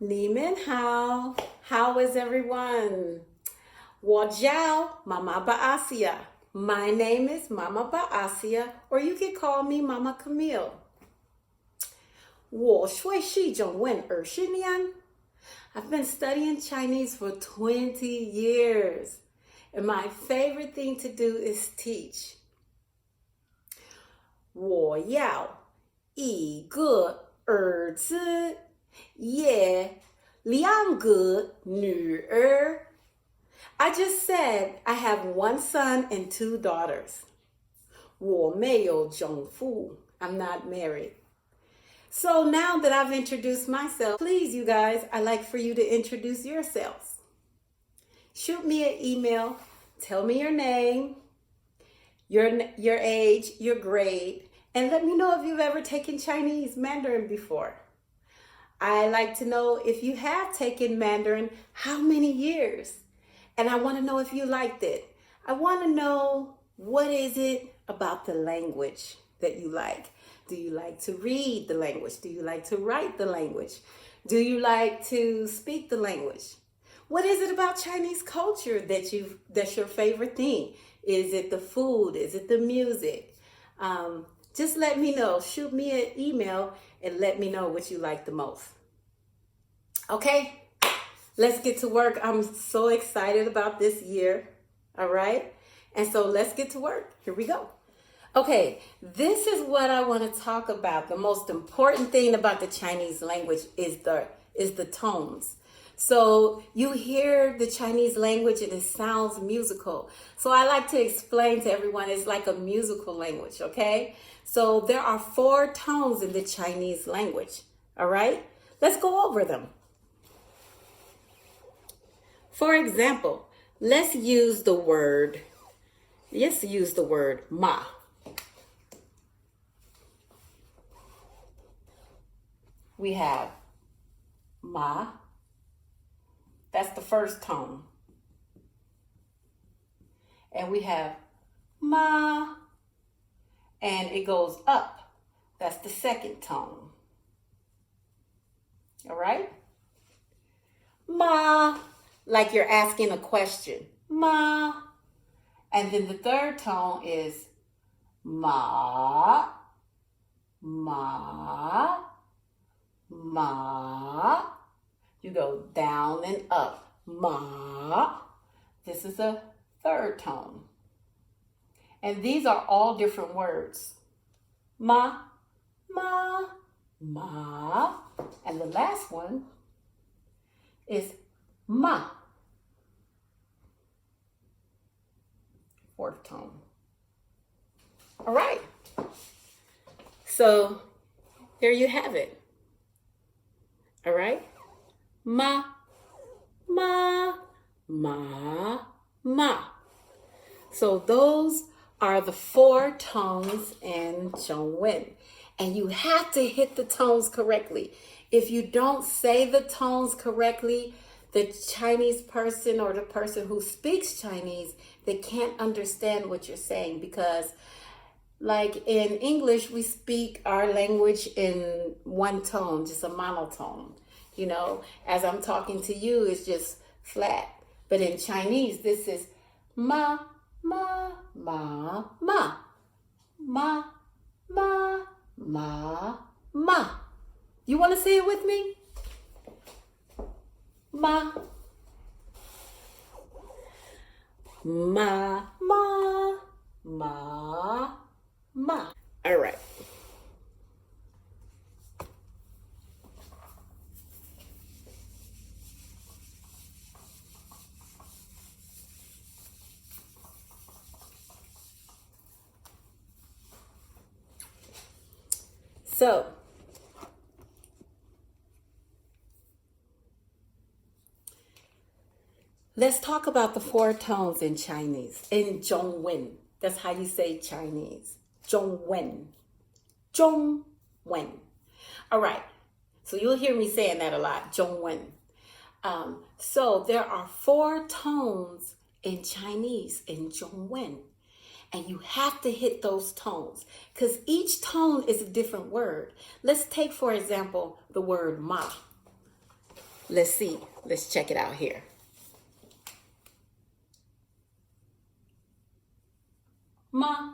你们好. How is everyone? 我叫 Mama Baasia. My name is Mama Baasia, or you can call me Mama Camille. 我学习中文20年. I've been studying Chinese for 20 years, and my favorite thing to do is teach. 我要一个儿子，也两个女儿. I just said I have one son and 2 daughters. 我没有丈夫. I'm not married. So now that I've introduced myself, please, you guys, I'd like for you to introduce yourselves. Shoot me an email. Tell me your name, your age, your grade, and let me know if you've ever taken Chinese Mandarin before. I like to know if you have taken Mandarin, how many years? And I want to know if you liked it. I want to know, what is it about the language that you like? Do you like to read the language? Do you like to write the language? Do you like to speak the language? What is it about Chinese culture that's your favorite thing? Is it the food? Is it the music? Just let me know. Shoot me an email and let me know what you like the most. Okay, let's get to work. I'm so excited about this year. All right, and so let's get to work. Here we go. Okay, this is what I want to talk about. The most important thing about the Chinese language is the tones. So you hear the Chinese language and it sounds musical. So I like to explain to everyone it's like a musical language, okay? So there are 4 tones in the Chinese language, all right? Let's go over them. For example, let's use the word ma. We have ma. That's the first tone. And we have ma, and it goes up. That's the second tone. All right? Ma, like you're asking a question. Ma. And then the third tone is ma, ma, ma. You go down and up. Ma. This is a third tone. And these are all different words. Ma, ma, ma. And the last one is ma. 4th tone. All right. So there you have it. All right. Ma, ma, ma, ma. So those are the 4 tones in Zhongwen. And you have to hit the tones correctly. If you don't say the tones correctly, the Chinese person or the person who speaks Chinese, they can't understand what you're saying, because like in English, we speak our language in one tone, just a monotone. You know, as I'm talking to you, it's just flat. But in Chinese, this is ma, ma, ma, ma. Ma, ma, ma, ma. You want to say it with me? Ma. Ma, ma, ma, ma. All right. So, let's talk about the 4 tones in Chinese, in Zhongwen. That's how you say Chinese. Zhongwen. Zhongwen. All right. So you'll hear me saying that a lot, Zhongwen. So there are 4 tones in Chinese, in Zhongwen. And you have to hit those tones because each tone is a different word. Let's take, for example, the word ma. Let's see. Let's check it out here. Ma.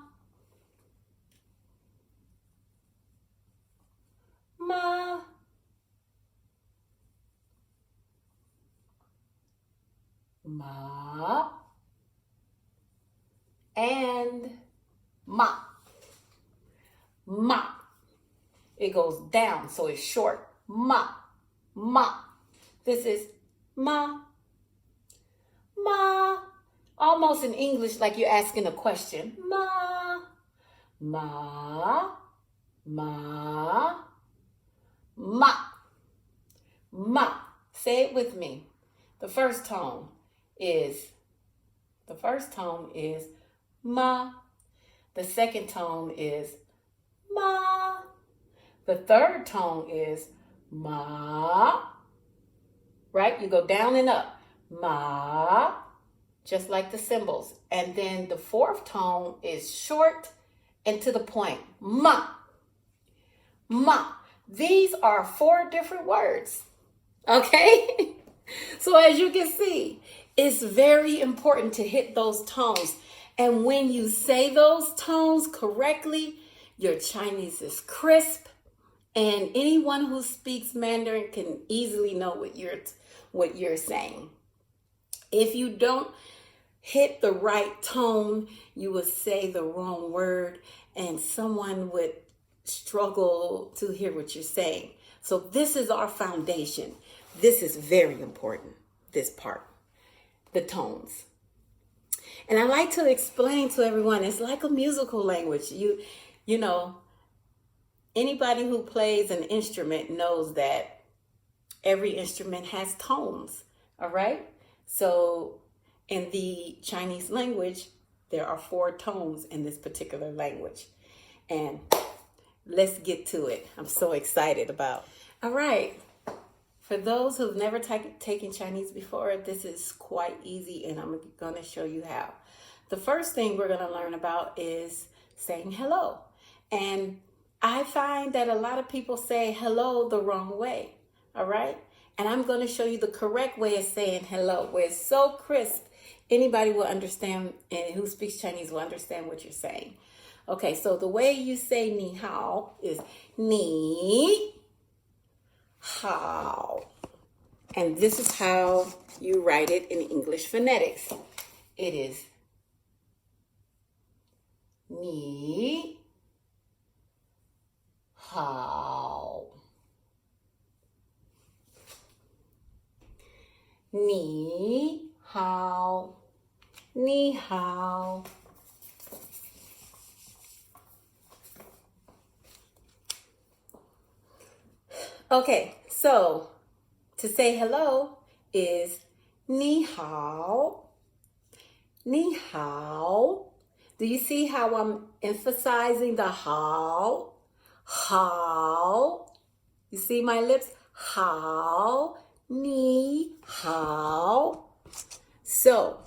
Ma. Ma. And ma. Ma. It goes down, so it's short. Ma. Ma. This is ma. Ma. Almost in English like you're asking a question. Ma. Ma. Ma. Ma. Ma. Say it with me. The first tone is ma. The second tone is ma. The third tone is ma. Right? You go down and up. Ma. Just like the symbols. And then the fourth tone is short and to the point. Ma. Ma. These are 4 different words. Okay? So as you can see, it's very important to hit those tones. And when you say those tones correctly, your Chinese is crisp. And anyone who speaks Mandarin can easily know what you're saying. If you don't hit the right tone, you would say the wrong word and someone would struggle to hear what you're saying. So this is our foundation. This is very important, this part, the tones. And I like to explain to everyone, it's like a musical language. You know, anybody who plays an instrument knows that every instrument has tones, all right? So in the Chinese language, there are 4 tones in this particular language. And let's get to it. I'm so excited about. All right. For those who've never taken Chinese before, this is quite easy and I'm going to show you how. The first thing we're going to learn about is saying hello. And I find that a lot of people say hello the wrong way. All right. And I'm going to show you the correct way of saying hello, where it's so crisp, anybody will understand, and who speaks Chinese will understand what you're saying. Okay, so the way you say ni hao is ni hao. And this is how you write it in English phonetics. It is ni hao. Ni hao. Ni hao. Okay, so to say hello is ni hao. Ni hao. Do you see how I'm emphasizing the hao? Hao. You see my lips? Hao. Ni hao. So,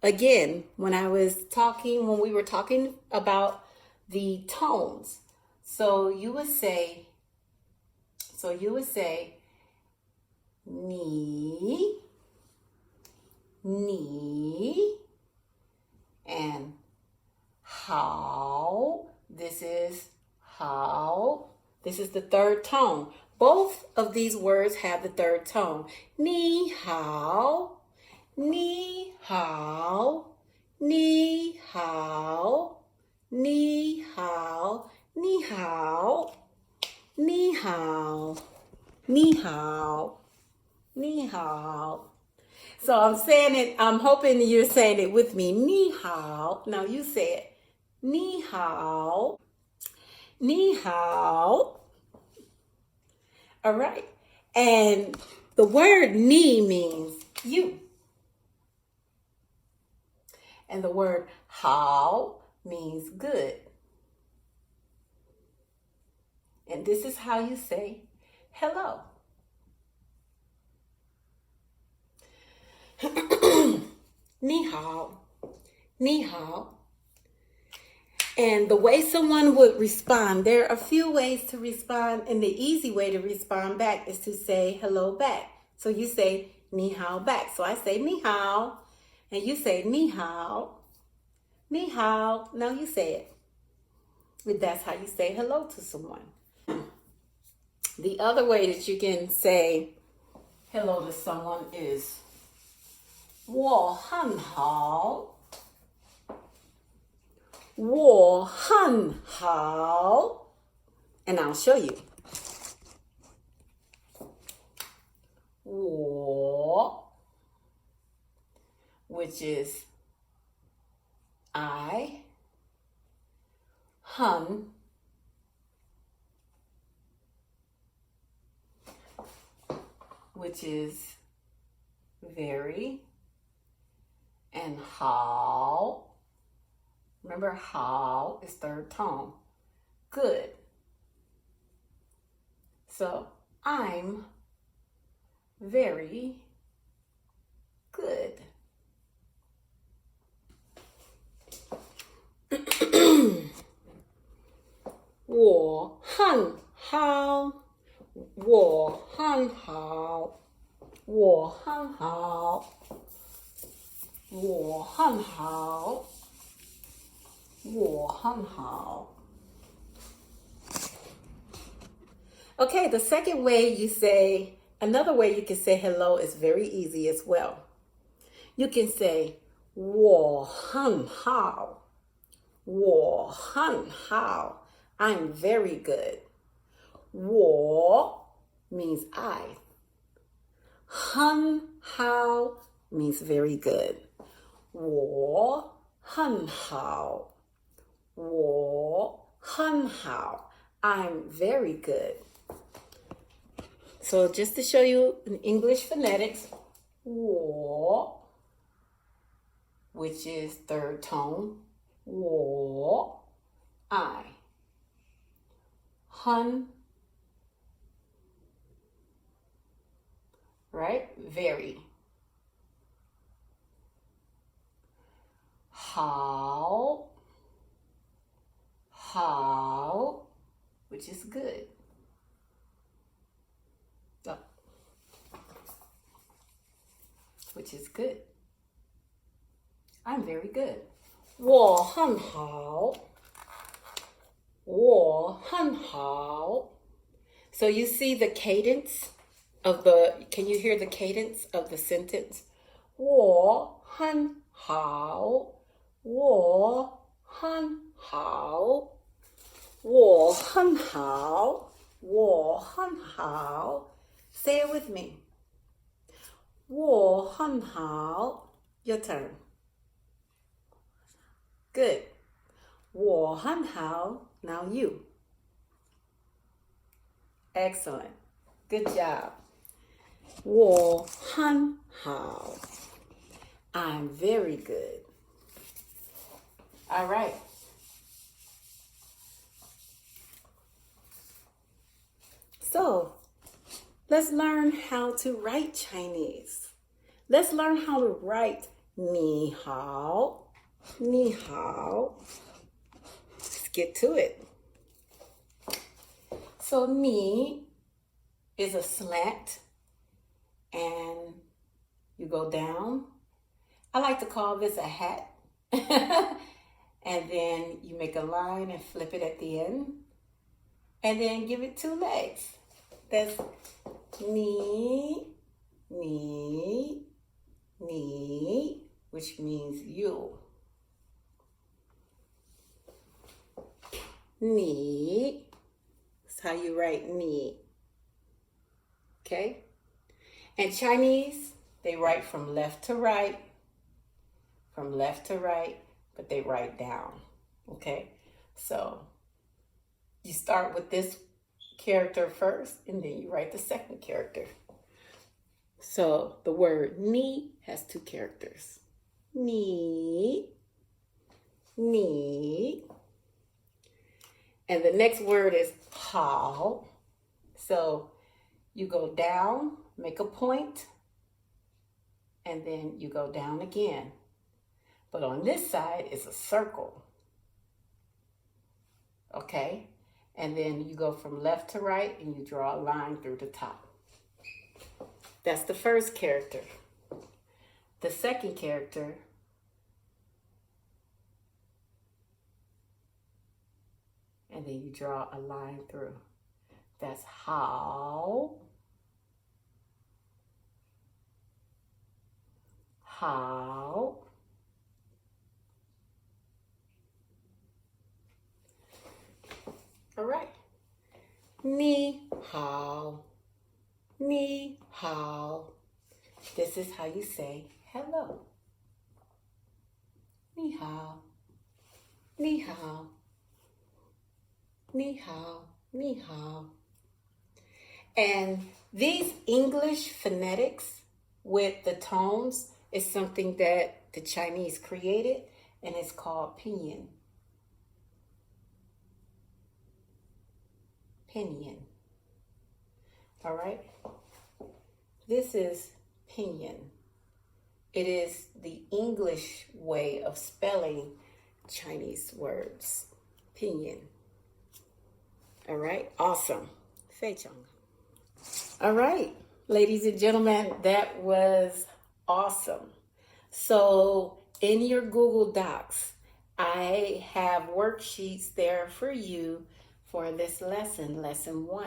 again, when we were talking about the tones, so you would say ni, and hao. This is hao. This is the third tone. Both of these words have the third tone. Ni hao, ni hao, ni hao, ni hao, ni hao, ni hao, ni hao, ni hao. So I'm saying it, I'm hoping you're saying it with me. Ni hao. Now you say it. Ni hao. Ni hao. All right. And the word ni means you. And the word hao means good. And this is how you say hello. Ni hao. Ni hao. And the way someone would respond, there are a few ways to respond, and the easy way to respond back is to say hello back. So you say ni hao back. So I say ni hao, and you say ni hao. Ni hao. Now you say it. That's how you say hello to someone. The other way that you can say hello to someone is 我很好. 我很好. And I'll show you. 我, which is I, 很, which is very, and 好. Remember, 好 is third tone. Good. So, I'm very good. 我很好. 我很好. 我很好. 我很好. 我很好. Okay, the second way you say, another way you can say hello is very easy as well. You can say 我很好. 我很好. I'm very good. 我 means I. 很好 means very good. 我很好. 我很好. I'm very good. So just to show you in English phonetics, 我, which is third tone, 我, I. 很, right? Very. 好, 好, which is good. Oh. Which is good. I'm very good. 我很好. 我很好. So you see the cadence of can you hear the cadence of the sentence? 我很好. 我很好. 我很好. 我很好. Say it with me. 我很好. Your turn. Good. 我很好. Now you. Excellent. Good job. 我很好. I'm very good. All right. So, let's learn how to write Chinese. Let's learn how to write 你好, 你好. Let's get to it. So, 你 is a slant, and you go down. I like to call this a hat. And then you make a line and flip it at the end. And then give it two legs. That's ni, ni, ni, which means you. Ni. That's how you write ni. Okay? And Chinese, they write from left to right. From left to right, but they write down. Okay? So you start with this character first, and then you write the second character. So the word ni has two characters. Ni, ni. And the next word is hao. So you go down, make a point, and then you go down again. But on this side is a circle. Okay? And then you go from left to right and you draw a line through the top. That's the first character. The second character and then you draw a line through. That's how. How. All right. Ni hao. Ni hao. This is how you say hello. Ni hao. Ni hao. Ni hao. Ni hao. And these English phonetics with the tones is something that the Chinese created, and it's called pinyin. Pinyin. All right? This is pinyin. It is the English way of spelling Chinese words. Pinyin. All right? Awesome. Fei Chang. All right, ladies and gentlemen, that was awesome. So in your Google Docs, I have worksheets there for you for this lesson, lesson 1,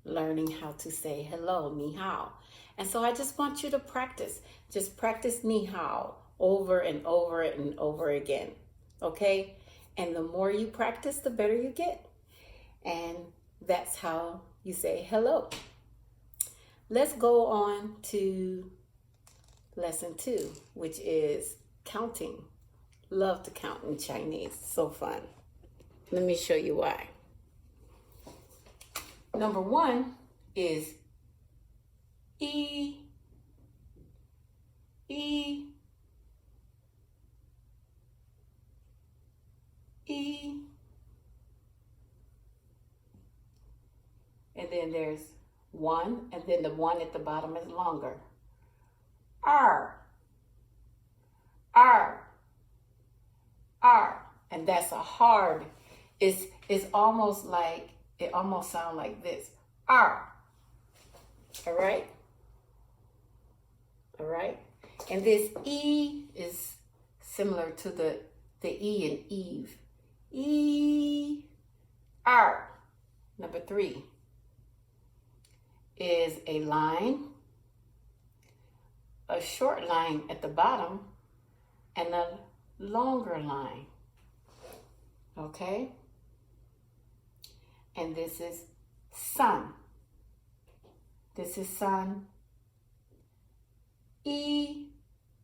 learning how to say hello, ni hao. And so I just want you to practice. Just practice ni hao over and over and over again, okay? And the more you practice, the better you get. And that's how you say hello. Let's go on to lesson 2, which is counting. Love to count in Chinese. So fun. Let me show you why. Number 1 is E, E, E. And then there's 1, and then the 1 at the bottom is longer. R, R, R. And that's a hard, it's almost like, it almost sounds like this. R. All right? All right? And this E is similar to the E in Eve. E, R. Number 3 is a line, a short line at the bottom, and a longer line. Okay? And this is sun. This is sun. E,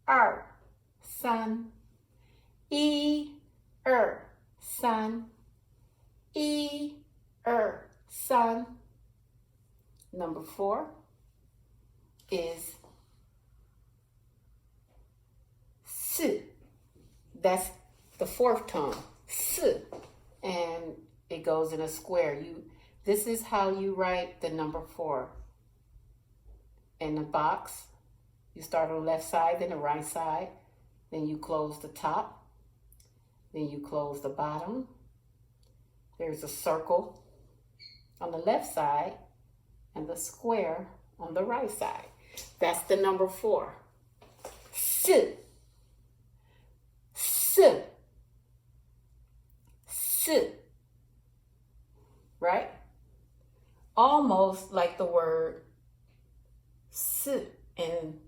R, sun. E, sun. E, sun. Number 4 is S. That's the 4th tone. S. And it goes in a square. This is how you write the number 4. In the box, you start on the left side, then the right side. Then you close the top. Then you close the bottom. There's a circle on the left side and the square on the right side. That's the number 4. S. S. S. Right? Almost like the word s in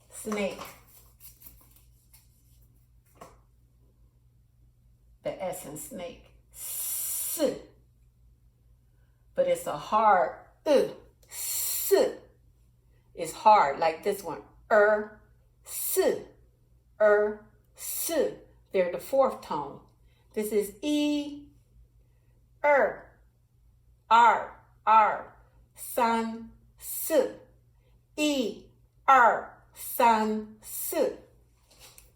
snake. The S in snake. S. But it's a hard S. It's hard like this one. S. S. They're the 4th tone. This is E, R, san, S. E, R, san, S.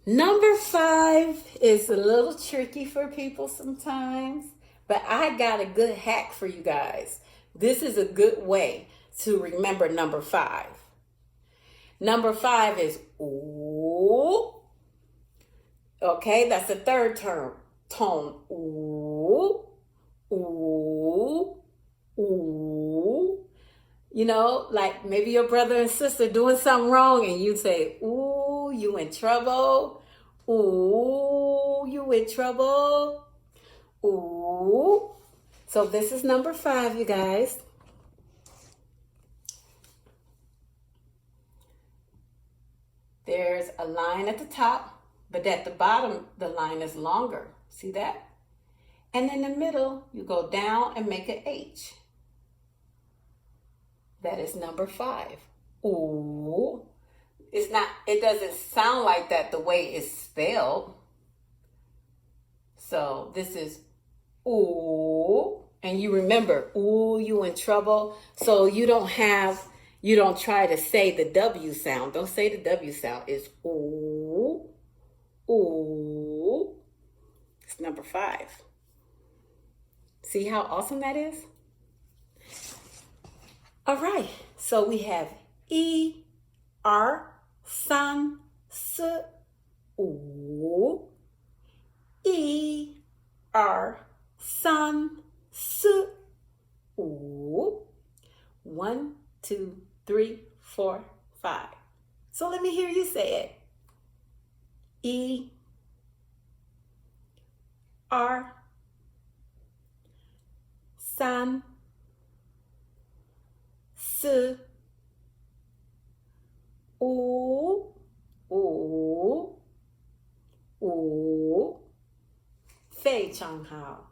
Number 5 is a little tricky for people sometimes, but I got a good hack for you guys. This is a good way to remember number 5. Number 5 is ooh. Okay, that's the 3rd tone. Ooh, ooh, ooh. You know, like maybe your brother and sister doing something wrong and you say, ooh, you in trouble. Ooh, you in trouble. Ooh. So this is number 5, you guys. There's a line at the top, but at the bottom, the line is longer. See that? And in the middle, you go down and make an H. That is number 5. Ooh. It doesn't sound like that the way it's spelled. So this is ooh. And you remember, ooh, you in trouble. So you don't try to say the W sound. Don't say the W sound. It's ooh, ooh. It's number 5. See how awesome that is? All right. So we have E, R, san, S, ooh. E, R, san, S, ooh. 1, 2, 3, 4, 5. So let me hear you say it. E, R, san, S, ooh, ooh, ooh. 非常好.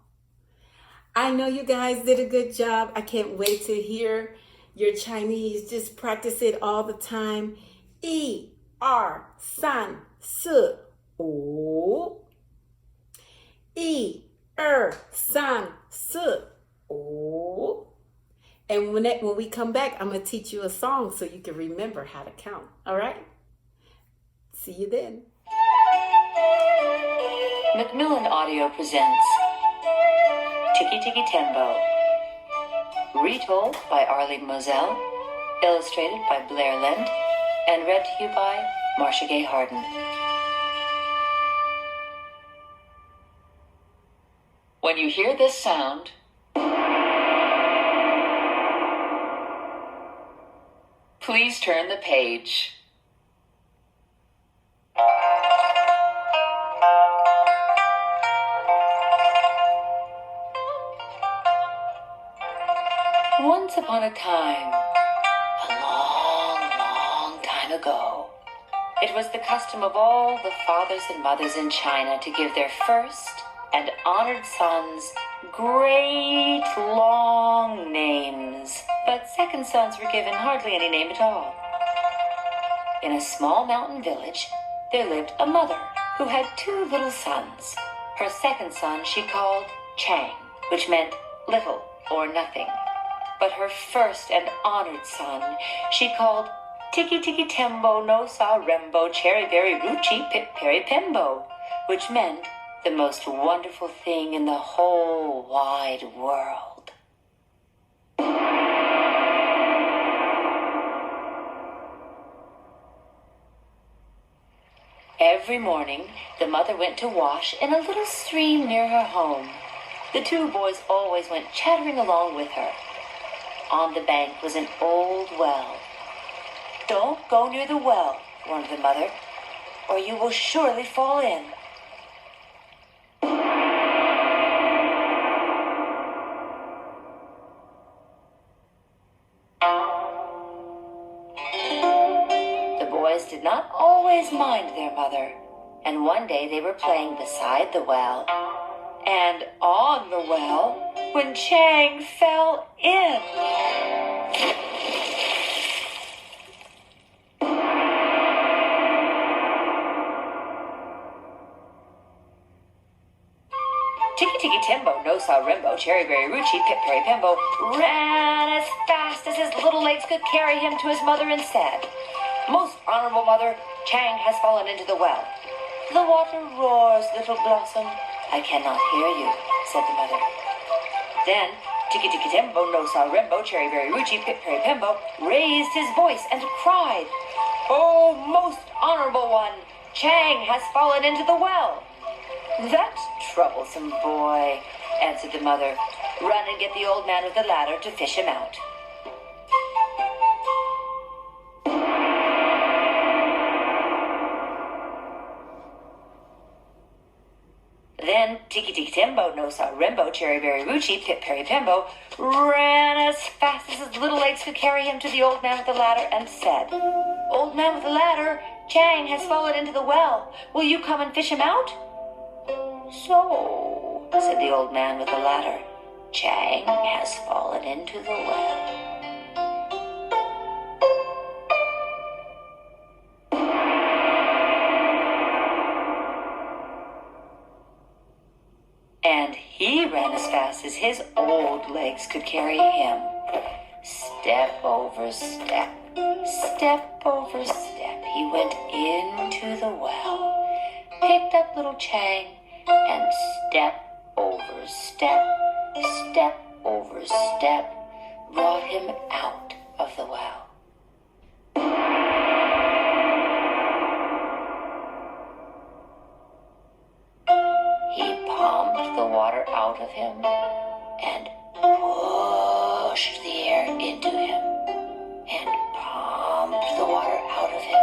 I know you guys did a good job. I can't wait to hear your Chinese. Just practice it all the time. 1、2、3、4、5。1、2、3、4、5. And when we come back, I'm going to teach you a song so you can remember how to count. All right? See you then. Macmillan Audio presents Tiki Tiki Tembo. Retold by Arlene Moselle, illustrated by Blair Lent, and read to you by Marcia Gay Harden. When you hear this sound, please turn the page. Once upon a time, a long, long time ago, it was the custom of all the fathers and mothers in China to give their first and honored sons great long names, but second sons were given hardly any name at all. In a small mountain village, there lived a mother who had 2 little sons. Her second son she called Chang, which meant little or nothing. But her first and honored son she called Tiki Tiki Tembo no Sa Rembo Cherry Berry Ruchi Pip Peri Pembo, which meant the most wonderful thing in the whole wide world. Every morning, the mother went to wash in a little stream near her home. The 2 boys always went chattering along with her. On the bank was an old well. "Don't go near the well," warned the mother, "or you will surely fall in." The boys did not always mind their mother, and one day they were playing beside the well and on the well when Chang fell in. Tiki Tiki Tembo no Sa Rembo Cherry Berry Ruchi Pip Peri Pembo ran as fast as his little legs could carry him to his mother and said, "Most honorable mother, Chang has fallen into the well." "The water roars, little blossom." "I cannot hear you," said the mother. Then Tiki Tiki Tembo no Sa Rembo Cherry Berry Ruchi Pip Peri Pembo raised his voice and cried, "Oh, most honorable one, Chang has fallen into the well." "That troublesome boy," answered the mother. "Run and get the old man with the ladder to fish him out." Tiki Tiki Timbo, No Saw Rimbo, Cherry Berry Rucci, Pip Perry Pimbo ran as fast as his little legs could carry him to the old man with the ladder and said, Old man with the ladder, Chang has fallen into the well. Will you come and fish him out? So, said the old man with the ladder, Chang has fallen into the well. And he ran as fast as his old legs could carry him. Step over step, step over step, he went into the well, picked up little Chang, and step over step, step over step, brought him out of the well. The water out of him and pushed the air into him and pumped the water out of him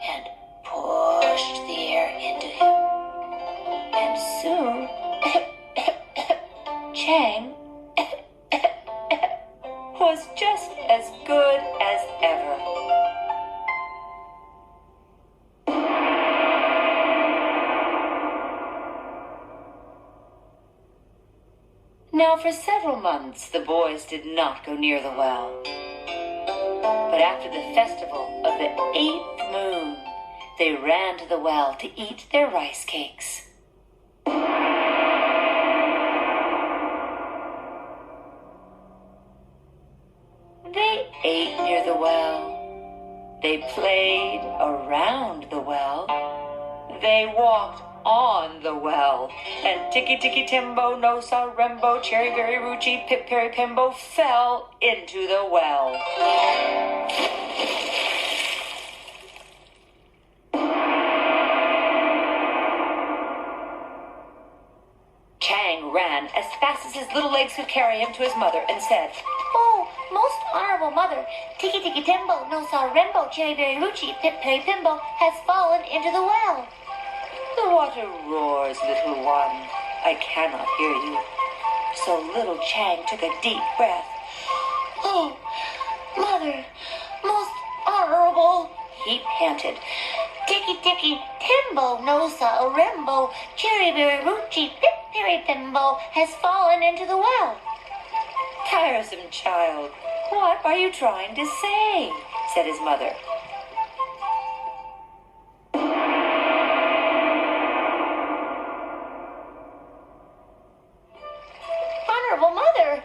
and pushed the air into him, and soon Chang was just as good as ever. Now, for several months, the boys did not go near the well. But after the festival of the 8th moon, they ran to the well to eat their rice cakes. They ate near the well. They played around the well. They walked on the well, and Tiki Tiki Timbo, No Saw Rembo, Cherry Berry Rucci, Pip Perry Pimbo fell into the well. Chang ran as fast as his little legs could carry him to his mother and said, Oh, most honorable mother, Tiki Tiki Timbo, No Saw Rembo, Cherry Berry Rucci, Pip Perry Pimbo has fallen into the well. The water roars, little one. I cannot hear you. So little Chang took a deep breath. Oh, mother, most honorable, he panted. Tiki Tiki Timbo, No Saw Rembo, Cherry Berry Rucci, Pip Perry Pimbo has fallen into the well. Tiresome child, what are you trying to say? Said his mother. Honorable mother,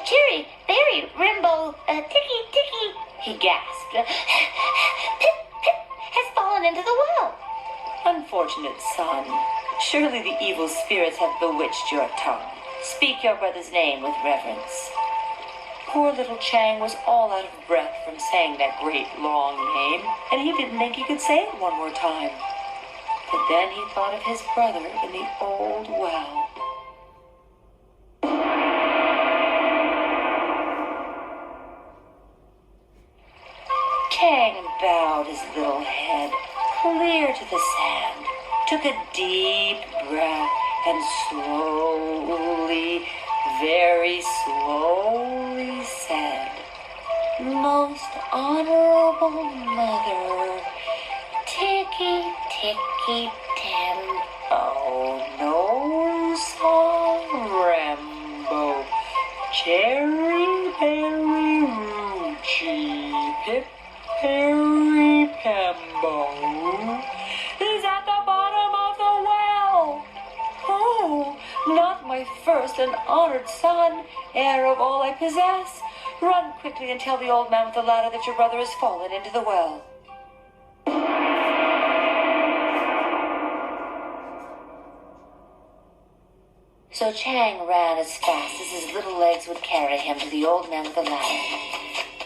Cherry Berry Rembo, Tiki Tiki, he gasped. Pip Pip has fallen into the well. Unfortunate son, surely the evil spirits have bewitched your tongue. Speak your brother's name with reverence. Poor little Chang was all out of breath from saying that great long name, and he didn't think he could say it one more time. But then he thought of his brother in the old well. Chang bowed his little head clear to the sand, took a deep breath, and slowly, very slowly said, Most honorable mother, Tiki Tiki Timbo, No Saw Rembo, Cherry Berry Rucci, Pip Perry Pimbo is at the bottom of the well. Oh, not my first and honored son, heir of all I possess. Run quickly and tell the old man with the ladder that your brother has fallen into the well. So Chang ran as fast as his little legs would carry him to the old man with the ladder.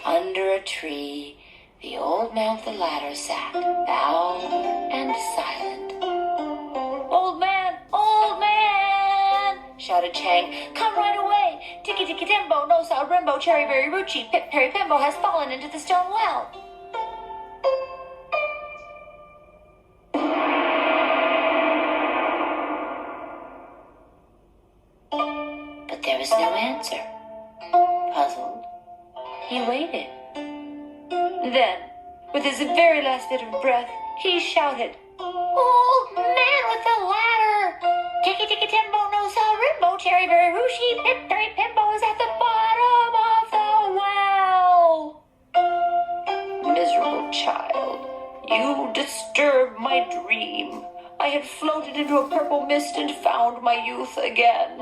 Under a tree, the old man with the ladder sat, bowed and silent. Old man, shouted Chang, come right away. Tiki Tiki Timbo, No Saw Rembo, Cherry Berry Rucci, Pip Perry Pimbo has fallen into the stone well. answer. Puzzled, he waited. Then, with his very last bit of breath, he shouted, Old man with the ladder! Ticky ticky timbo no sa rimbo, cherry berry rooshi, pip berry pimbo is at the bottom of the well. Miserable child, you disturbed my dream. I had floated into a purple mist and found my youth again.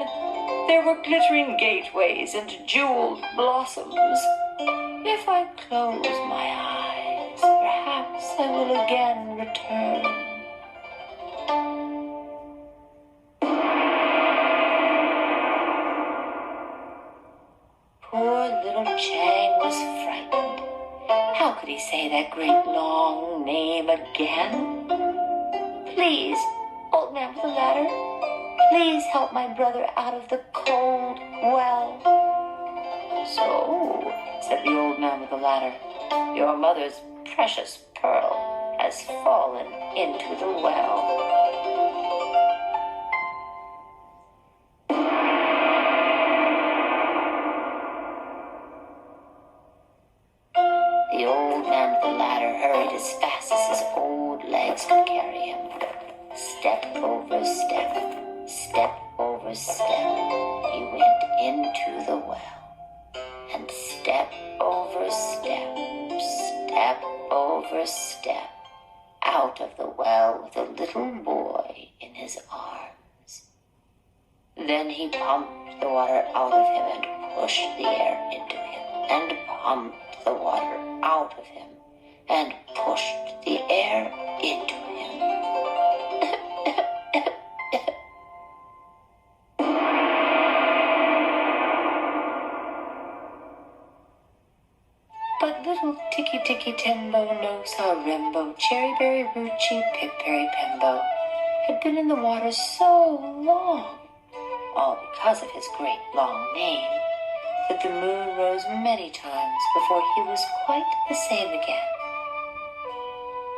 There were glittering gateways and jeweled blossoms. If I close my eyes, perhaps I will again return. Poor little Chang was frightened. How could he say that great long name again? Please, old man with the ladder, please help my brother out of the cold well. So, said the old man with the ladder, your mother's precious pearl has fallen into the well. The old man with the ladder hurried as fast as his old legs could carry him. Step over step, step over step, he went into the well. And step over step, step over step, out of the well with a little boy in his arms. Then he pumped the water out of him and pushed the air into him, and pumped the water out of him and pushed the air into him. But little Ticky Ticky Timbo no sa Rimbo, Cherry Berry Ruchi, Pip Berry Pimbo had been in the water so long, all because of his great long name, that the moon rose many times before he was quite the same again.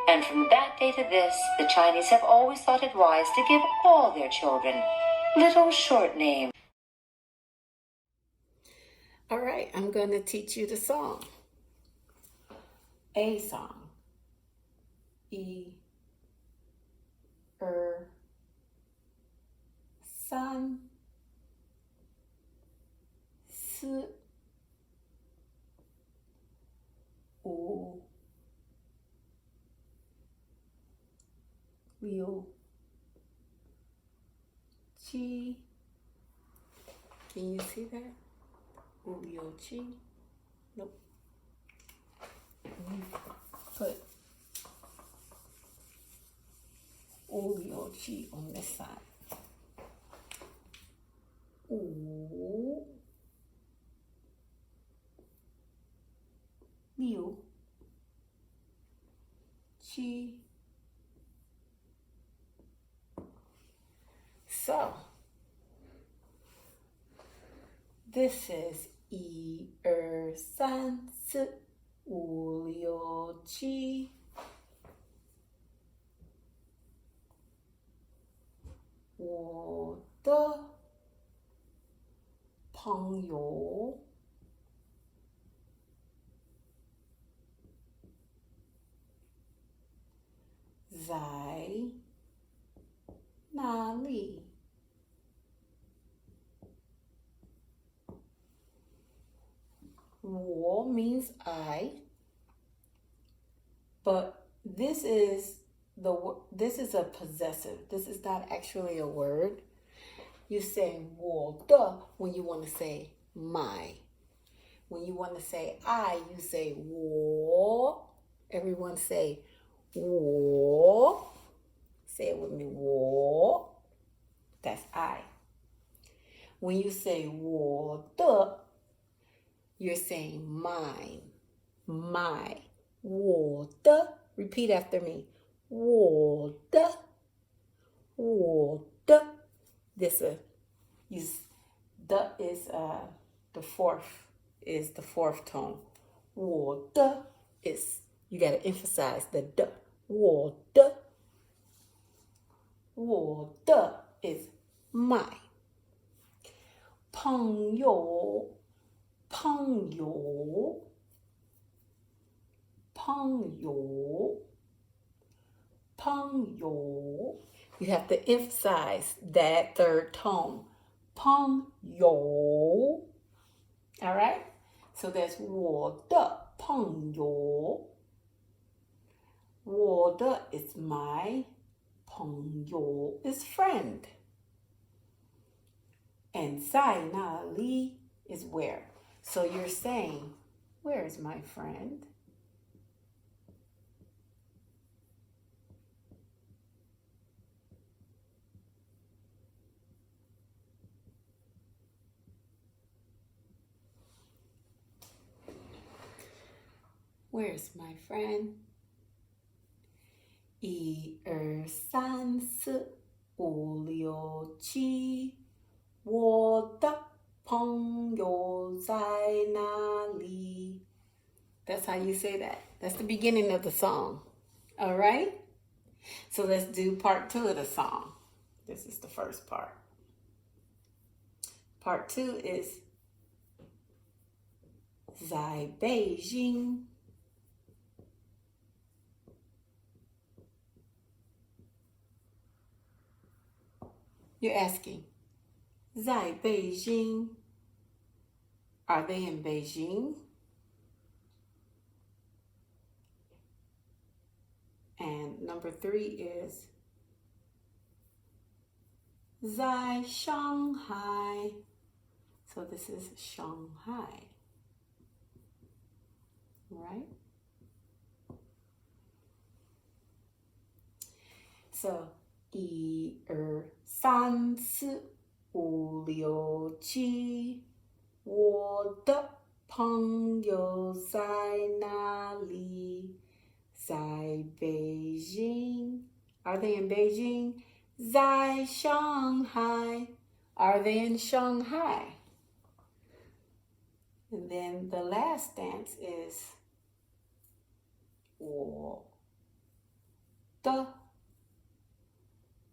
And from that day to this, the Chinese have always thought it wise to give all their children little short names. All right, I'm going to teach you the song. A song. E, san, si, u, liu, chi. Can you see that? U, liu, chi. Nope. Put Oliochi on this side. O, Liu, Chi. So, this is 1、2、3、4、5、6、7。我的朋友在哪里？我 means I, but this is a possessive. This is not actually a word. You say 我的 when you want to say my. When you want to say I, you say 我. Everyone say 我. Say it with me. 我. That's I. When you say 我的, you're saying mine. My. 我的. Repeat after me. 我的. 我的. This is the fourth tone. 我的 is, you got to emphasize the d. 我的. 我的 is my. 朋友，朋友，朋友，朋友。You have to emphasize that third tone. 朋友. All right? So that's 我的朋友。我的 is my. 朋友 is friend. And 在哪里 is where. So you're saying, where is my friend? Where's my friend? 1、2、3、4、5、6、7。我的朋友在哪里? That's how you say that. That's the beginning of the song. All right? So let's do part 2 of the song. This is the first part. Part 2 is 在北京。You're asking, 在北京. Are they in Beijing? And number 3 is 在上海. So this is Shanghai. Right? So 1、2、3、4、5、6、7。我的朋友在哪里？在北京。Are they in Beijing? 在上海。Are they in Shanghai? And then the last dance is 我的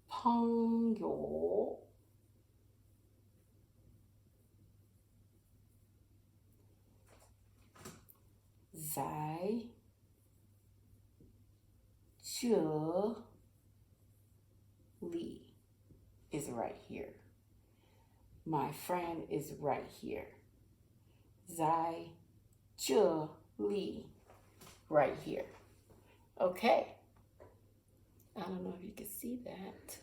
朋友在这里 is right here. My friend is right here. 在这里 right here. Okay. I don't know if you can see that.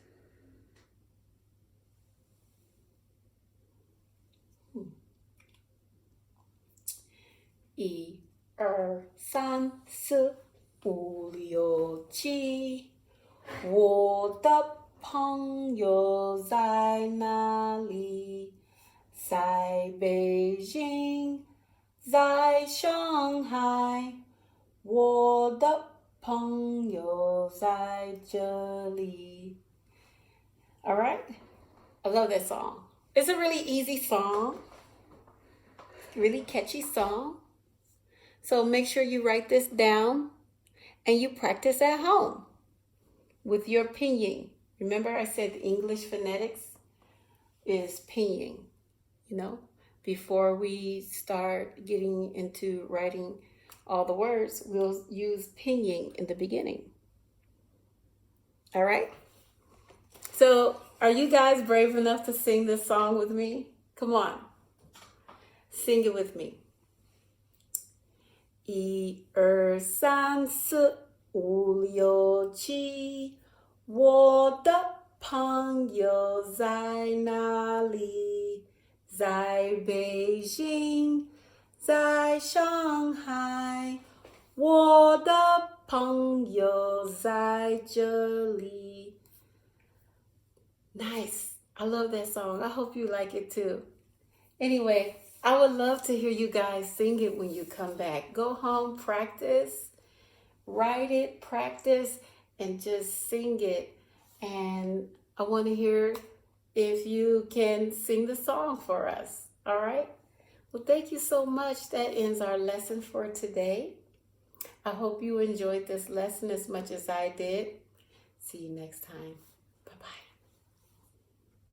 1、2、3、4、5、6、7。我的朋友在哪里？在北京，在上海。我的朋友在这里。All right? I love that song. It's a really easy song. Really catchy song. So make sure you write this down and you practice at home with your pinyin. Remember I said English phonetics is pinyin, you know? Before we start getting into writing all the words, we'll use pinyin in the beginning. All right? So are you guys brave enough to sing this song with me? Come on. Sing it with me. 1、2、3、4、5、6、7。我的朋友在哪里？在北京，在上海。我的朋友在这里。Nice. I love that song. I hope you like it too. Anyway, I would love to hear you guys sing it when you come back. Go home, practice, write it, practice, and just sing it. And I want to hear if you can sing the song for us. All right? Well, thank you so much. That ends our lesson for today. I hope you enjoyed this lesson as much as I did. See you next time.